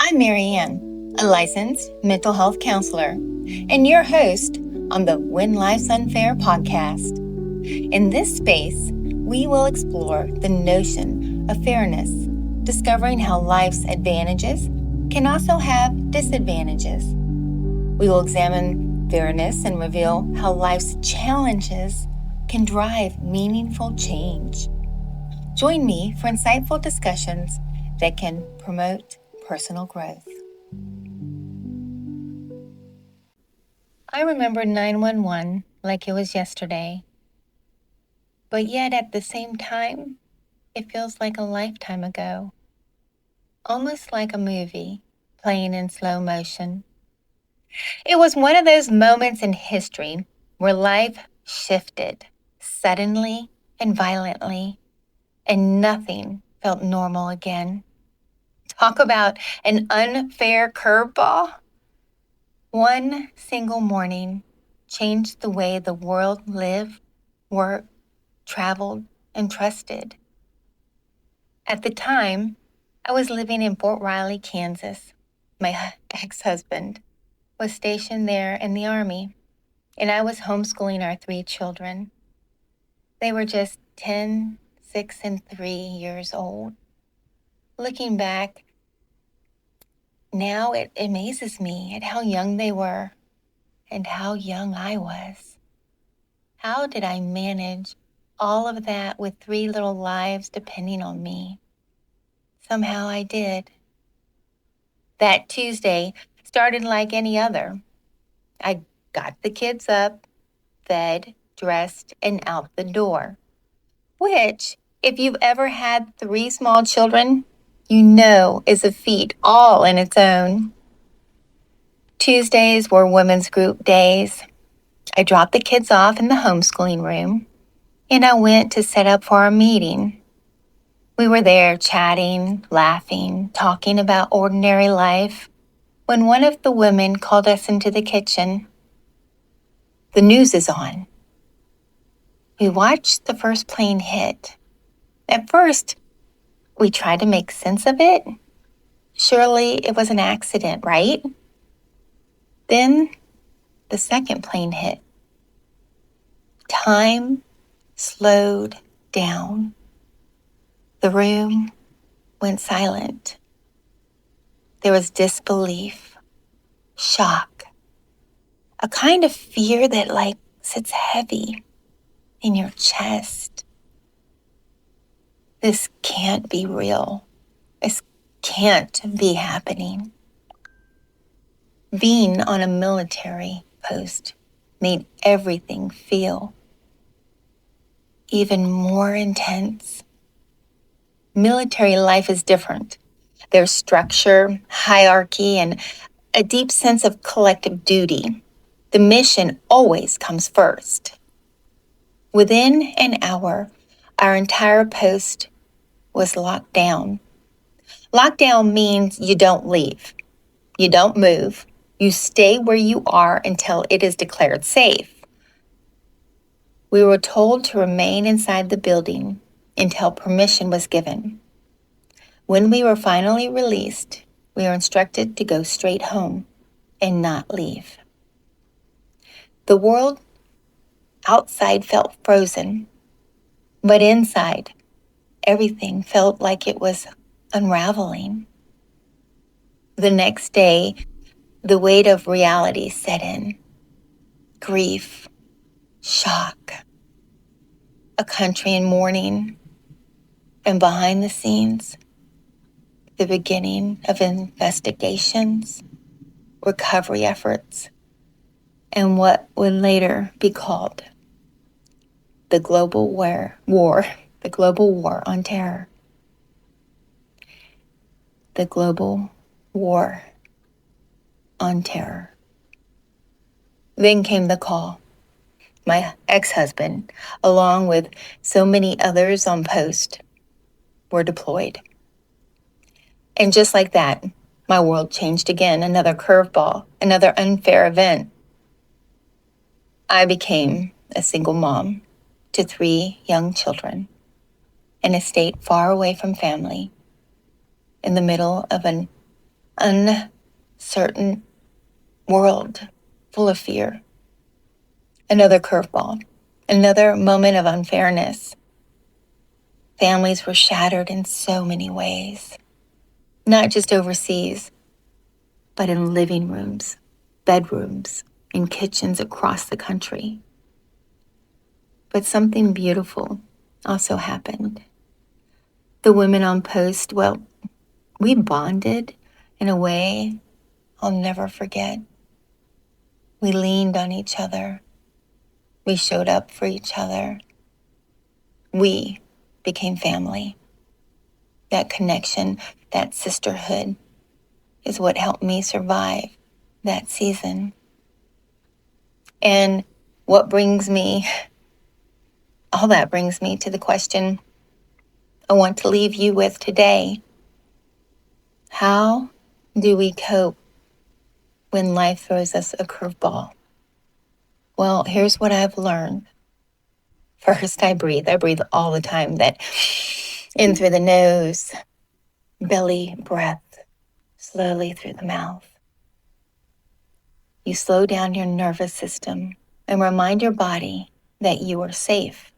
I'm Marianne, a licensed mental health counselor, and your host on the When Life's Unfair podcast. In this space, we will explore the notion of fairness, discovering how life's advantages can also have disadvantages. We will examine fairness and reveal how life's challenges can drive meaningful change. Join me for insightful discussions that can promote personal growth. I remember 911 like it was yesterday, but yet at the same time, it feels like a lifetime ago, almost like a movie playing in slow motion. It was one of those moments in history where life shifted suddenly and violently, and nothing felt normal again. Talk about an unfair curveball. One single morning changed the way the world lived, worked, traveled, and trusted. At the time, I was living in Fort Riley, Kansas. My ex-husband was stationed there in the Army, and I was homeschooling our 3 children. They were just 10, 6, and 3 years old. Looking back, now it amazes me at how young they were and how young I was. How did I manage all of that with 3 little lives depending on me? Somehow I did. That Tuesday started like any other. I got the kids up, fed, dressed, and out the door. Which, if you've ever had 3 small children, you know is a feat all in its own. Tuesdays were women's group days. I dropped the kids off in the homeschooling room, and I went to set up for our meeting. We were there chatting, laughing, talking about ordinary life, when one of the women called us into the kitchen. The news is on. We watched the first plane hit. At first, we tried to make sense of it. Surely it was an accident, right? Then the second plane hit. Time slowed down. The room went silent. There was disbelief, shock, a kind of fear that sits heavy in your chest. This can't be real. This can't be happening. Being on a military post made everything feel even more intense. Military life is different. There's structure, hierarchy, and a deep sense of collective duty. The mission always comes first. Within an hour, our entire post was locked down. Lockdown means you don't leave. You don't move. You stay where you are until it is declared safe. We were told to remain inside the building until permission was given. When we were finally released, we were instructed to go straight home and not leave. The world outside felt frozen, but inside, everything felt like it was unraveling. The next day, the weight of reality set in. Grief, shock, a country in mourning, and behind the scenes, the beginning of investigations, recovery efforts, and what would later be called the global war on terror. The global war on terror. Then came the call. My ex-husband, along with so many others on post, were deployed. And just like that, my world changed again, another curveball, another unfair event. I became a single mom to 3 young children in a state far away from family, in the middle of an uncertain world full of fear. Another curveball, another moment of unfairness. Families were shattered in so many ways, not just overseas, but in living rooms, bedrooms, in kitchens across the country. But something beautiful also happened. The women on post, well, we bonded in a way I'll never forget. We leaned on each other. We showed up for each other. We became family. That connection, that sisterhood is what helped me survive that season. And all that brings me to the question I want to leave you with today. How do we cope when life throws us a curveball? Well, here's what I've learned. First, I breathe. I breathe all the time. That in through the nose, belly breath, slowly through the mouth. You slow down your nervous system and remind your body that you are safe,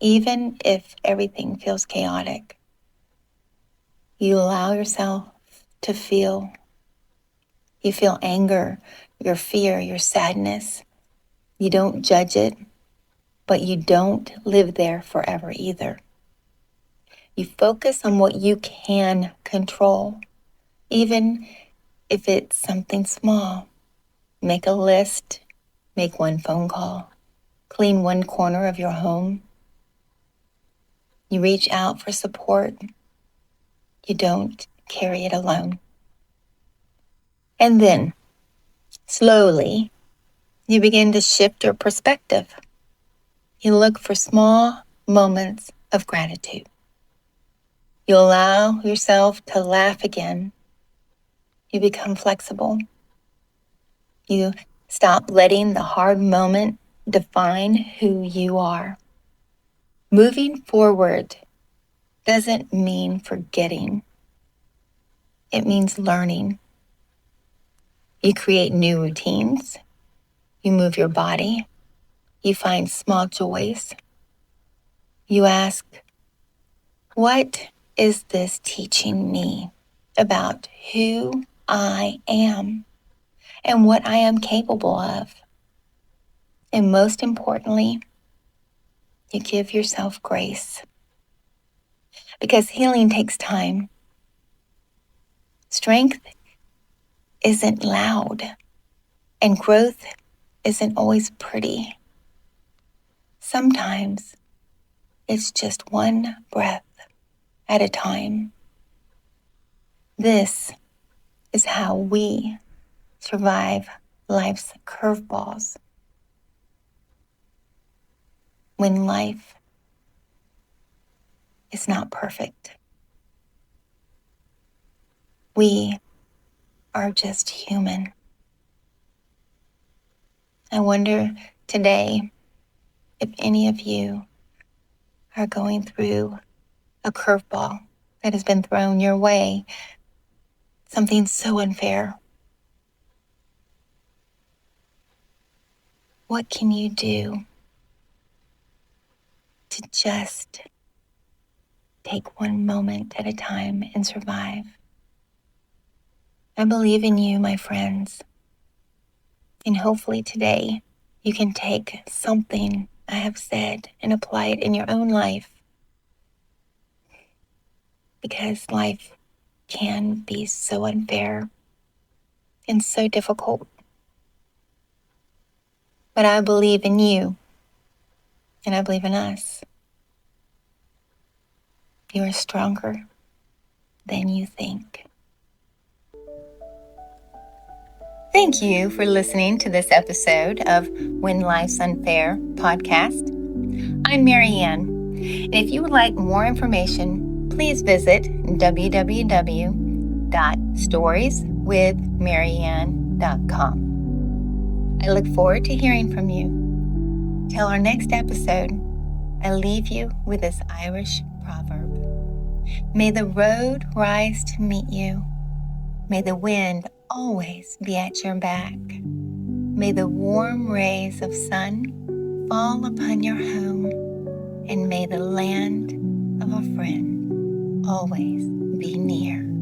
even if everything feels chaotic. You allow yourself to feel. You feel anger, your fear, your sadness. You don't judge it, but you don't live there forever either. You focus on what you can control, even if it's something small. Make a list, make one phone call, clean one corner of your home. You reach out for support. You don't carry it alone. And then, slowly, you begin to shift your perspective. You look for small moments of gratitude. You allow yourself to laugh again. You become flexible. You stop letting the hard moment define who you are. Moving forward doesn't mean forgetting. It means learning. You create new routines. You move your body. You find small joys. You ask, what is this teaching me about who I am and what I am capable of? And most importantly, you give yourself grace. Because healing takes time. Strength isn't loud, and growth isn't always pretty. Sometimes it's just one breath at a time. This is how we survive life's curveballs. When life is not perfect, we are just human. I wonder today if any of you are going through a curveball that has been thrown your way, something so unfair. What can you do to just take one moment at a time and survive? I believe in you, my friends. And hopefully today you can take something I have said and apply it in your own life. Because life can be so unfair and so difficult. But I believe in you, and I believe in us. You are stronger than you think. Thank you for listening to this episode of When Life's Unfair podcast. I'm Marianne, and if you would like more information, please visit www.storieswithmarianne.com. I look forward to hearing from you. Till our next episode, I leave you with this Irish proverb. May the road rise to meet you, May the wind always be at your back. May the warm rays of sun fall upon your home, and may the land of a friend always be near.